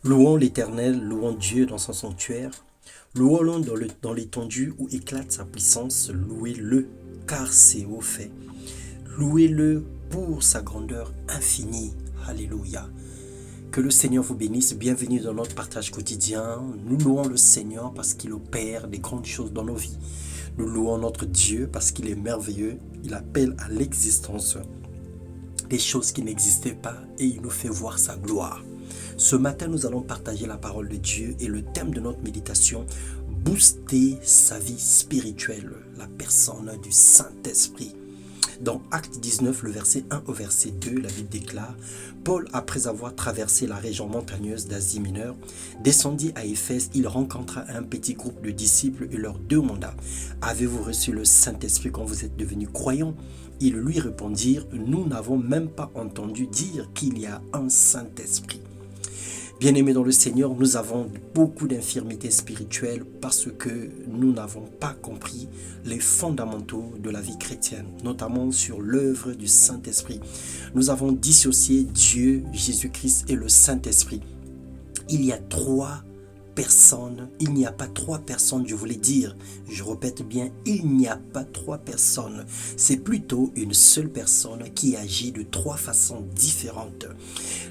Louons l'Éternel, louons Dieu dans son sanctuaire, louons-le dans l'étendue où éclate sa puissance, louez-le car c'est haut fait, louez-le pour sa grandeur infinie. Alléluia. Que le Seigneur vous bénisse, bienvenue dans notre partage quotidien. Nous louons le Seigneur parce qu'il opère des grandes choses dans nos vies. Nous louons notre Dieu parce qu'il est merveilleux, il appelle à l'existence des choses qui n'existaient pas et il nous fait voir sa gloire. Ce matin, nous allons partager la parole de Dieu et le thème de notre méditation, booster sa vie spirituelle, la personne du Saint-Esprit. Dans Acte 19, le verset 1 au verset 2, la Bible déclare, Paul, après avoir traversé la région montagneuse d'Asie mineure, descendit à Éphèse, il rencontra un petit groupe de disciples et leur demanda, avez-vous reçu le Saint-Esprit quand vous êtes devenus croyants? Ils lui répondirent, nous n'avons même pas entendu dire qu'il y a un Saint-Esprit. Bien-aimés dans le Seigneur, nous avons beaucoup d'infirmités spirituelles parce que nous n'avons pas compris les fondamentaux de la vie chrétienne, notamment sur l'œuvre du Saint-Esprit. Nous avons dissocié Dieu, Jésus-Christ et le Saint-Esprit. Il y a trois personnes, il n'y a pas trois personnes, je voulais dire, je répète bien, il n'y a pas trois personnes, c'est plutôt une seule personne qui agit de trois façons différentes.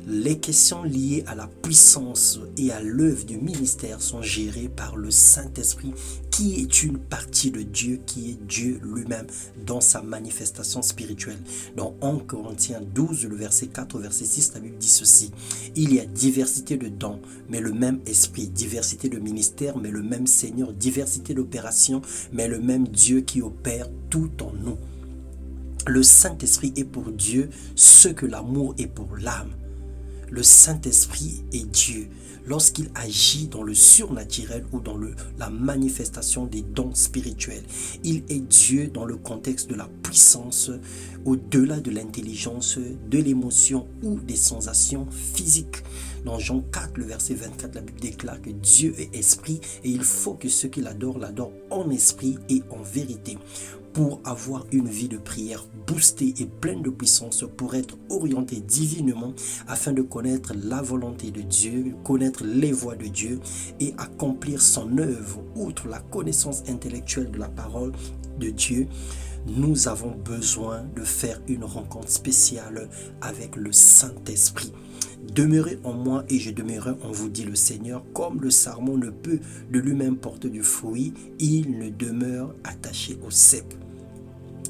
Les questions liées à la puissance et à l'œuvre du ministère sont gérées par le Saint-Esprit qui est une partie de Dieu, qui est Dieu lui-même dans sa manifestation spirituelle. Dans 1 Corinthiens 12, le verset 4 au verset 6, la Bible dit ceci, il y a diversité de dons, mais le même esprit, diversité de ministères, mais le même Seigneur, diversité d'opérations, mais le même Dieu qui opère tout en nous. Le Saint-Esprit est pour Dieu ce que l'amour est pour l'âme. Le Saint-Esprit est Dieu. Lorsqu'il agit dans le surnaturel ou dans la manifestation des dons spirituels, il est Dieu dans le contexte de la puissance, au-delà de l'intelligence, de l'émotion ou des sensations physiques. Dans Jean 4, le verset 24, la Bible déclare que Dieu est esprit et il faut que ceux qui l'adorent en esprit et en vérité. Pour avoir une vie de prière boostée et pleine de puissance, pour être orienté divinement afin de connaître la volonté de Dieu, connaître les voies de Dieu et accomplir son œuvre, outre la connaissance intellectuelle de la parole de Dieu, nous avons besoin de faire une rencontre spéciale avec le Saint-Esprit. Demeurez en moi et je demeurerai en vous, dit le Seigneur. Comme le sarment ne peut de lui-même porter du fruit, il ne demeure attaché au cep.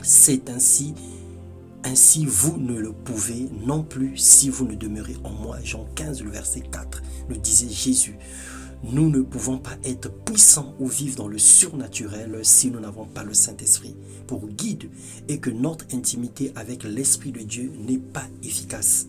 C'est ainsi vous ne le pouvez non plus si vous ne demeurez en moi. Jean 15, le verset 4, nous disait Jésus. Nous ne pouvons pas être puissants ou vivre dans le surnaturel si nous n'avons pas le Saint-Esprit pour guide et que notre intimité avec l'Esprit de Dieu n'est pas efficace.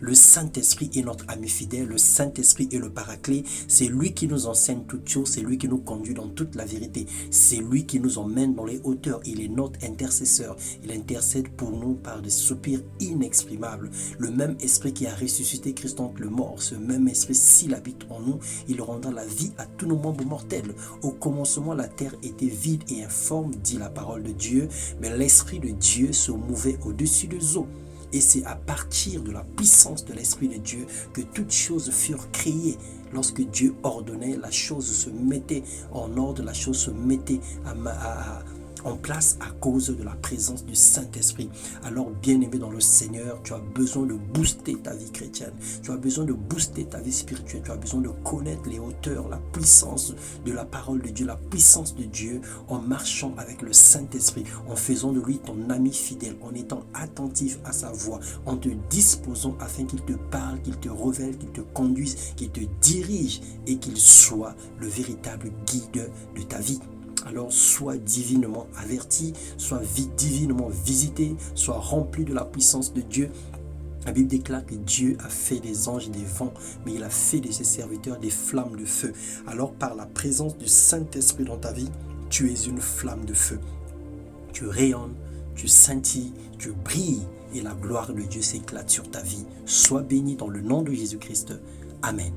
Le Saint-Esprit est notre ami fidèle, le Saint-Esprit est le paraclet, c'est lui qui nous enseigne toutes choses, c'est lui qui nous conduit dans toute la vérité, c'est lui qui nous emmène dans les hauteurs, il est notre intercesseur, il intercède pour nous par des soupirs inexprimables. Le même Esprit qui a ressuscité Christ entre le mort, ce même Esprit, s'il habite en nous, il rendra la vie à tous nos membres mortels. Au commencement, la terre était vide et informe, dit la parole de Dieu, mais l'Esprit de Dieu se mouvait au-dessus des eaux. Et c'est à partir de la puissance de l'Esprit de Dieu que toutes choses furent créées. Lorsque Dieu ordonnait, la chose se mettait en ordre, la chose se mettait en place à cause de la présence du Saint-Esprit. Alors, bien-aimé dans le Seigneur, tu as besoin de booster ta vie chrétienne. Tu as besoin de booster ta vie spirituelle. Tu as besoin de connaître les hauteurs, la puissance de la parole de Dieu, la puissance de Dieu en marchant avec le Saint-Esprit, en faisant de lui ton ami fidèle, en étant attentif à sa voix, en te disposant afin qu'il te parle, qu'il te révèle, qu'il te conduise, qu'il te dirige et qu'il soit le véritable guide de ta vie. Alors sois divinement averti, sois divinement visité, sois rempli de la puissance de Dieu. La Bible déclare que Dieu a fait des anges et des vents, mais il a fait de ses serviteurs des flammes de feu. Alors par la présence du Saint-Esprit dans ta vie, tu es une flamme de feu. Tu rayonnes, tu scintilles, tu brilles et la gloire de Dieu s'éclate sur ta vie. Sois béni dans le nom de Jésus-Christ. Amen.